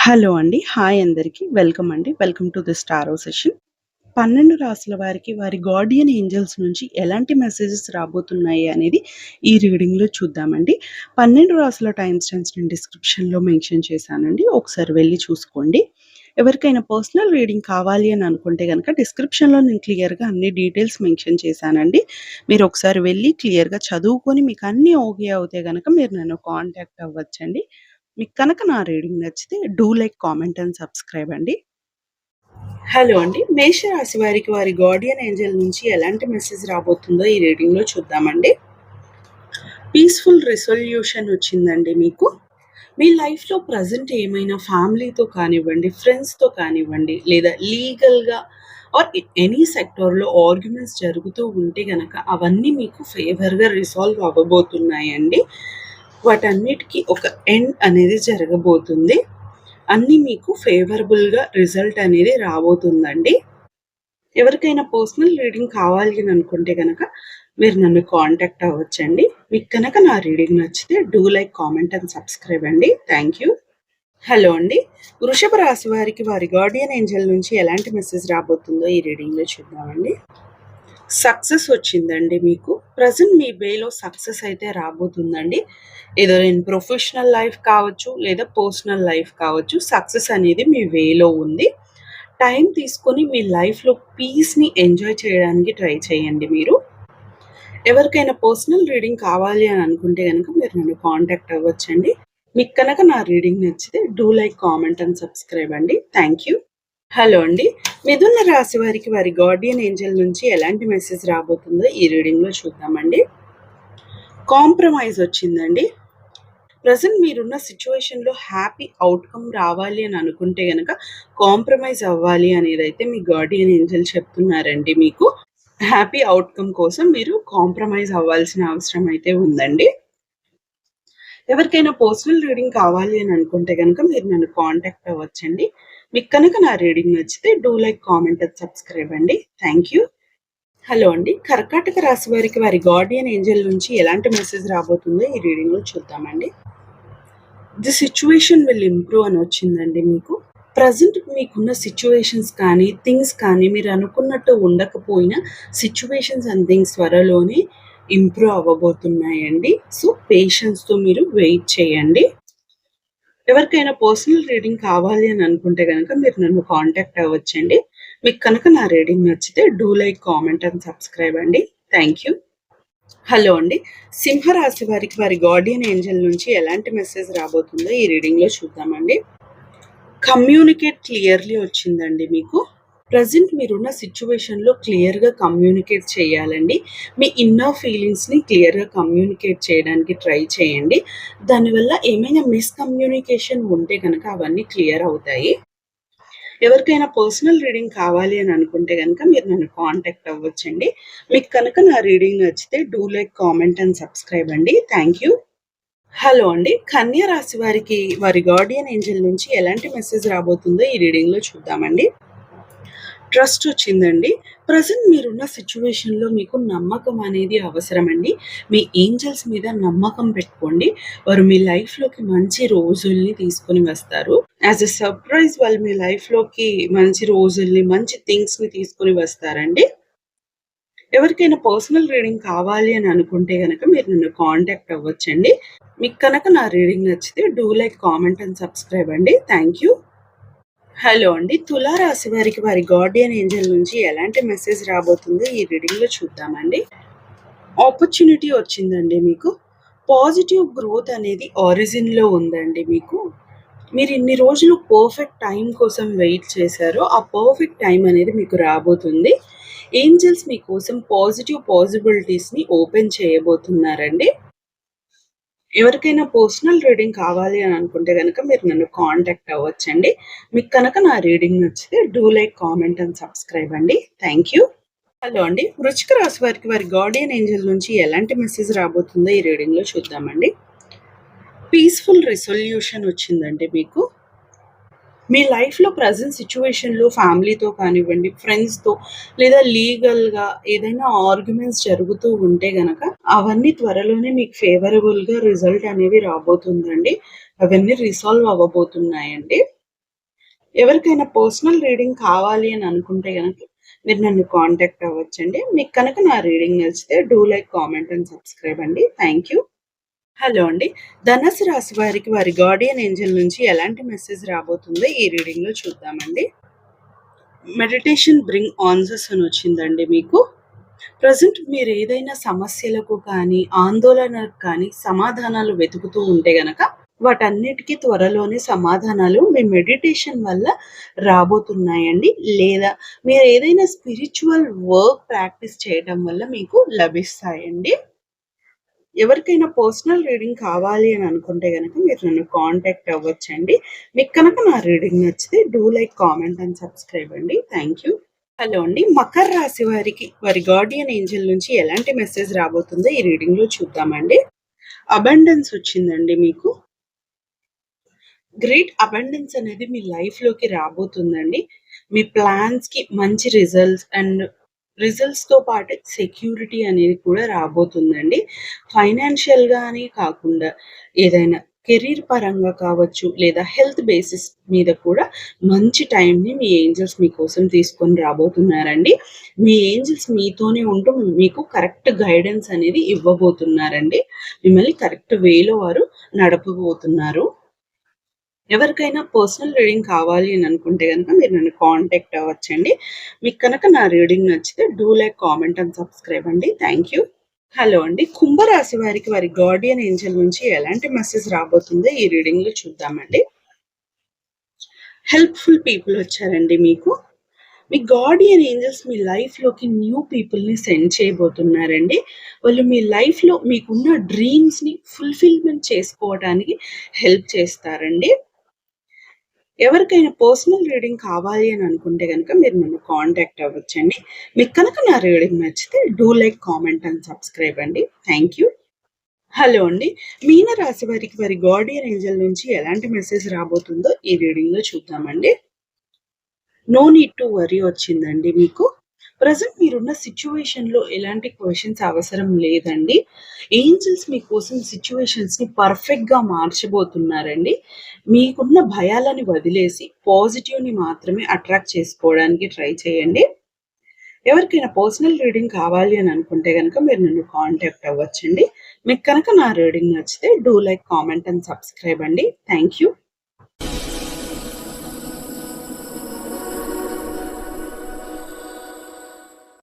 Hello అండి. Hi అందరికి. Welcome అండి. Welcome to this tarot session. 12 రాసుల వారికి వారి గార్డియన్ ఏంజెల్స్ నుంచి ఎలాంటి మెసేజెస్ రాబోతున్నాయి అనేది ఈ రీడింగ్‌లో చూద్దామండి. 12 రాసుల టైమ్ స్టాంప్స్ నేను డిస్క్రిప్షన్‌లో మెన్షన్ చేశానండి. ఒకసారి వెళ్లి చూసుకోండి. ఎవరికైనా పర్సనల్ రీడింగ్ కావాలి అని అనుకుంటే గనక డిస్క్రిప్షన్‌లో నేను క్లియర్‌గా అన్ని డీటెయిల్స్ మెన్షన్ చేశానండి. మీరు ఒకసారి వెళ్లి క్లియర్‌గా చదువుకొని మీకు అన్నీ ఓకే అవుతే గనక మీరు నన్ను కాంటాక్ట్ అవ్వచ్చండి. మీకు కనుక నా రీడింగ్ నచ్చితే do like, comment and subscribe అండి. హలో అండి. మేషరాశి వారికి వారి గార్డియన్ ఏంజెల్ నుంచి ఎలాంటి మెసేజ్ రాబోతుందో ఈ రీడింగ్‌లో చూద్దామండి. పీస్‌ఫుల్ రిసొల్యూషన్ వచ్చిందండి మీకు. మీ లైఫ్‌లో ప్రెజెంట్ ఏమైనా ఫ్యామిలీతో కానివ్వండి, ఫ్రెండ్స్‌తో కానివ్వండి, లేదా లీగల్‌గా ఆర్ ఎనీ సెక్టార్‌లో ఆర్గ్యుమెంట్స్ జరుగుతూ ఉంటే గనక అవన్నీ మీకు ఫేవర్‌గా రిసాల్వ్ అవ్వబోతున్నాయండి. వాటన్నిటికి ఒక ఎండ్ అనేది జరగబోతుంది. అన్నీ మీకు ఫేవరబుల్‌గా రిజల్ట్ అనేది రాబోతుందండి. ఎవరికైనా పర్సనల్ రీడింగ్ కావాలి అని అనుకుంటే గనక మీరు నన్ను కాంటాక్ట్ అవ్వచ్చండి. మీకు కనుక నా రీడింగ్ నచ్చితే do like, comment and subscribe అండి. Thank you. హలో అండి. వృషభ రాశి వారికి వారి గార్డియన్ ఏంజెల్ నుంచి ఎలాంటి మెసేజ్ రాబోతుందో ఈ రీడింగ్‌లో చూద్దామండి. సక్సెస్ వచ్చిందండి మీకు. ప్రెజెంట్ మీ వేలో సక్సెస్ అయితే రాబోతుందండి. ఏదో ఇన్ ప్రొఫెషనల్ లైఫ్ కావచ్చు, లేదా పర్సనల్ లైఫ్ కావచ్చు. సక్సెస్ అనేది మీ వేలో ఉంది. టైం తీసుకొని మీ లైఫ్‌లో పీస్‌ని ఎంజాయ్ చేయడానికి ట్రై చేయండి మీరు. ఎవరికైనా పర్సనల్ రీడింగ్ కావాలి అని అనుకుంటే గనక మీరు నన్ను కాంటాక్ట్ అవ్వచ్చండి. మీకు కనుక నా రీడింగ్ నచ్చితే do like, comment and subscribe అండి. Thank you. హలో అండి. మిథున రాశి వారికి వారి గార్డియన్ ఏంజెల్ నుంచి ఎలాంటి మెసేజ్ రాబోతుందో ఈ రీడింగ్‌లో చూద్దామండి. కాంప్రమైజ్ వచ్చిందండి. ప్రెజెంట్ మీరున్న సిట్యుయేషన్‌లో హ్యాపీ ఔట్‌కమ్ రావాలి అని అనుకుంటే గనక కాంప్రమైజ్ అవ్వాలి అనేదైతే మీ గార్డియన్ ఏంజెల్ చెప్తున్నారండి మీకు. హ్యాపీ ఔట్‌కమ్ కోసం మీరు కాంప్రమైజ్ అవ్వాల్సిన అవసరం అయితే ఉందండి. ఎవరికైనా పర్సనల్ రీడింగ్ కావాలి అని అనుకుంటే గనక మీరు నన్ను కాంటాక్ట్ అవ్వచ్చండి. మీకు కనుక నా రీడింగ్ నచ్చితే do like, comment and subscribe అండి. Thank you. హలో అండి. కర్కాటక రాశి వారికి వారి గార్డియన్ ఏంజెల్ నుంచి ఎలాంటి మెసేజ్ రాబోతుందో ఈ రీడింగ్‌లో చూద్దామండి. ది సిట్యుయేషన్ విల్ ఇంప్రూవ్ అని వచ్చిందండి మీకు. ప్రెజెంట్ మీకున్న సిట్యుయేషన్స్ కానీ, థింగ్స్ కానీ మీరు అనుకున్నట్టు ఉండకపోయినా సిట్యుయేషన్స్ అండ్ థింగ్స్ త్వరలోనే ఇంప్రూవ్ అవ్వబోతున్నాయండి. సో, పేషెన్స్‌తో మీరు వెయిట్ చేయండి. ఎవరికైనా పర్సనల్ రీడింగ్ కావాలి అని అనుకుంటే గనక మీరు నన్ను కాంటాక్ట్ అవ్వచ్చండి. మీకు కనుక నా రీడింగ్ నచ్చితే do like, comment and subscribe అండి. Thank you. హలో అండి. సింహరాశి వారికి వారి గార్డియన్ ఏంజెల్ నుంచి ఎలాంటి మెసేజ్ రాబోతుందో ఈ రీడింగ్‌లో చూద్దామండి. కమ్యూనికేట్ క్లియర్‌లీ వచ్చిందండి మీకు. ప్రెజెంట్ మీరున్న సిట్యుయేషన్‌లో క్లియర్‌గా కమ్యూనికేట్ చేయాలండి. మీ ఇన్నర్ ఫీలింగ్స్‌ని క్లియర్‌గా కమ్యూనికేట్ చేయడానికి ట్రై చేయండి. దానివల్ల ఏమైనా మిస్‌కమ్యూనికేషన్ ఉంటే గనక అవన్నీ క్లియర్ అవుతాయి. ఎవరికైనా పర్సనల్ రీడింగ్ కావాలి అని అనుకుంటే గనక మీరు నన్ను కాంటాక్ట్ అవ్వచ్చండి. మీకు కనుక నా రీడింగ్ నచ్చితే do like, comment and subscribe అండి. Thank you. హలో అండి. కన్య రాశి వారికి వారి గార్డియన్ ఏంజెల్ నుంచి ఎలాంటి మెసేజ్ రాబోతుందో ఈ రీడింగ్‌లో చూద్దామండి. ట్రస్ట్ వచ్చిందండి. ప్రెజెంట్ మీరున్న సిట్యుయేషన్‌లో మీకు నమ్మకం అనేది అవసరమండి. మీ ఏంజెల్స్ మీద నమ్మకం పెట్టుకోండి. వారు మీ లైఫ్‌లోకి మంచి రోజుల్ని తీసుకొని వస్తారు. యాస్ ఎ సర్ప్రైజ్ వాళ్ళు మీ లైఫ్‌లోకి మంచి రోజుల్ని, మంచి థింగ్స్‌ని తీసుకొని వస్తారండి. ఎవరికైనా పర్సనల్ రీడింగ్ కావాలి అని అనుకుంటే గనక మీరు నన్ను కాంటాక్ట్ అవ్వచ్చండి. మీకు కనుక నా రీడింగ్ నచ్చితే do like, comment and subscribe అండి. Thank you. హలో అండి. తులా రాశి వారికి వారి గార్డియన్ ఏంజెల్ నుంచి ఎలాంటి మెసేజ్ రాబోతుందో ఈ రీడింగ్‌లో చూద్దామండి. ఆపర్చునిటీ వచ్చిందండి మీకు. పాజిటివ్ గ్రోత్ అనేది ఆరిజిన్‌లో ఉందండి మీకు. మీరు ఇన్ని రోజులు పర్ఫెక్ట్ టైం కోసం వెయిట్ చేశారో, ఆ పర్ఫెక్ట్ టైం అనేది మీకు రాబోతుంది. ఏంజెల్స్ మీకోసం పాజిటివ్ పాసిబిలిటీస్‌ని ఓపెన్ చేయబోతున్నారండి. ఎవరికైనా పర్సనల్ రీడింగ్ కావాలి అని అనుకుంటే గనక మీరు నన్ను కాంటాక్ట్ అవ్వచ్చండి. మీకు కనుక నా రీడింగ్ నచ్చితే do like, comment and subscribe అండి. Thank you. హలో అండి. వృశ్చిక రాశి వారికి వారి గార్డియన్ ఏంజెల్ నుంచి ఎలాంటి మెసేజ్ రాబోతుందో ఈ రీడింగ్‌లో చూద్దామండి. పీస్‌ఫుల్ రిసొల్యూషన్ వచ్చిందండి మీకు. మీ లైఫ్‌లో ప్రెజెంట్ సిట్యుయేషన్‌లో ఫ్యామిలీతో కానివ్వండి, ఫ్రెండ్స్‌తో లేదా లీగల్‌గా ఏదైనా ఆర్గ్యుమెంట్స్ జరుగుతూ ఉంటే గనక అవన్నీ త్వరలోనే మీకు ఫేవరబుల్‌గా రిజల్ట్ అనేది రాబోతుందండి. అవన్నీ రిసాల్వ్ అవ్వబోతున్నాయండి. ఎవరికైనా పర్సనల్ రీడింగ్ కావాలి అని అనుకుంటే గనక మీరు నన్ను కాంటాక్ట్ అవ్వచ్చండి. మీకు కనుక నా రీడింగ్ నచ్చితే do like, comment and subscribe అండి. Thank you. హలో అండి. ధనుస్సు రాశి వారికి వారి గార్డియన్ ఏంజెల్ నుంచి ఎలాంటి మెసేజ్ రాబోతుందో ఈ రీడింగ్‌లో చూద్దామండి. మెడిటేషన్ బ్రింగ్ ఆన్సర్స్ అని వచ్చిందండి మీకు. ప్రెజెంట్ మీరు ఏదైనా సమస్యలకు కానీ, ఆందోళనలకు కానీ సమాధానాలు వెతుకుతూ ఉంటే గనక వాటన్నిటికీ త్వరలోనే సమాధానాలు మీ మెడిటేషన్ వల్ల రాబోతున్నాయండి. లేదా మీరు ఏదైనా స్పిరిచువల్ వర్క్ ప్రాక్టీస్ చేయడం వల్ల మీకు లభిస్తాయండి. ఎవరికైనా పర్సనల్ రీడింగ్ కావాలి అని అనుకుంటే గనక మీరు నన్ను కాంటాక్ట్ అవ్వచ్చండి. మీకు కనుక నా రీడింగ్ నచ్చితే do like, comment and subscribe అండి. Thank you. హలో అండి. మకర రాశి వారికి వారి గార్డియన్ ఏంజెల్ నుంచి ఎలాంటి మెసేజ్ రాబోతుందో ఈ రీడింగ్‌లో చూద్దామండి. అబండెన్స్ వచ్చిందండి మీకు. గ్రేట్ అబండెన్స్ అనేది మీ లైఫ్‌లోకి రాబోతుందండి. మీ ప్లాన్స్‌కి మంచి రిజల్ట్స్‌తో పాటు సెక్యూరిటీ అనేది కూడా రాబోతుందండి. ఫైనాన్షియల్‌గా అని కాకుండా ఏదైనా కెరీర్ పరంగా కావచ్చు, లేదా హెల్త్ బేసిస్ మీద కూడా మంచి టైంని మీ ఏంజెల్స్ మీకోసం తీసుకొని రాబోతున్నారండి. మీ ఏంజెల్స్ మీతోనే ఉంటూ మీకు కరెక్ట్ గైడెన్స్ అనేది ఇవ్వబోతున్నారండి. మిమ్మల్ని కరెక్ట్ వేలో వారు నడపబోతున్నారు. ఎవరికైనా పర్సనల్ రీడింగ్ కావాలి అని అనుకుంటే గనక మీరు నన్ను కాంటాక్ట్ అవ్వచ్చండి. మీకు కనుక నా రీడింగ్ నచ్చితే do like, comment and subscribe అండి. Thank you. హలో అండి. కుంభరాశి వారికి వారి గార్డియన్ ఏంజెల్ నుంచి ఎలాంటి మెసేజ్ రాబోతుందో ఈ రీడింగ్‌లో చూద్దామండి. హెల్ప్‌ఫుల్ పీపుల్ వచ్చారండి మీకు. మీ గార్డియన్ ఏంజెల్స్ మీ లైఫ్‌లోకి న్యూ పీపుల్‌ని సెండ్ చేయబోతున్నారండి. వాళ్ళు మీ లైఫ్‌లో మీకున్న డ్రీమ్స్‌ని ఫుల్‌ఫిల్‌మెంట్ చేసుకోవడానికి హెల్ప్ చేస్తారండి. ఎవరికైనా పర్సనల్ రీడింగ్ కావాలి అని అనుకుంటే గనక మీరు నన్ను కాంటాక్ట్ అవ్వచ్చండి. మీకు కనుక నా రీడింగ్ నచ్చితే do like, comment and subscribe అండి. Thank you. హలో అండి. మీన రాశి వారికి వారి గార్డియన్ ఏంజెల్ నుంచి ఎలాంటి మెసేజ్ రాబోతుందో ఈ రీడింగ్‌లో చూద్దామండి. నో నీడ్ టు వర్రీ వచ్చిందండి మీకు. ప్రెజెంట్ మీరున్న సిట్యుయేషన్‌లో ఎలాంటి క్వెషన్స్ అవసరం లేదండి. ఏంజెల్స్ మీకోసం సిట్యుయేషన్స్‌ని పర్ఫెక్ట్‌గా మార్చబోతున్నారండి. మీకున్న భయాలని వదిలేసి పాజిటివ్‌ని మాత్రమే అట్రాక్ట్ చేసుకోవడానికి ట్రై చేయండి. ఎవరికైనా పర్సనల్ రీడింగ్ కావాలి అని అనుకుంటే గనక మీరు నన్ను కాంటాక్ట్ అవ్వచ్చండి. మీకు కనుక నా రీడింగ్ నచ్చితే do like, comment and subscribe అండి. Thank you.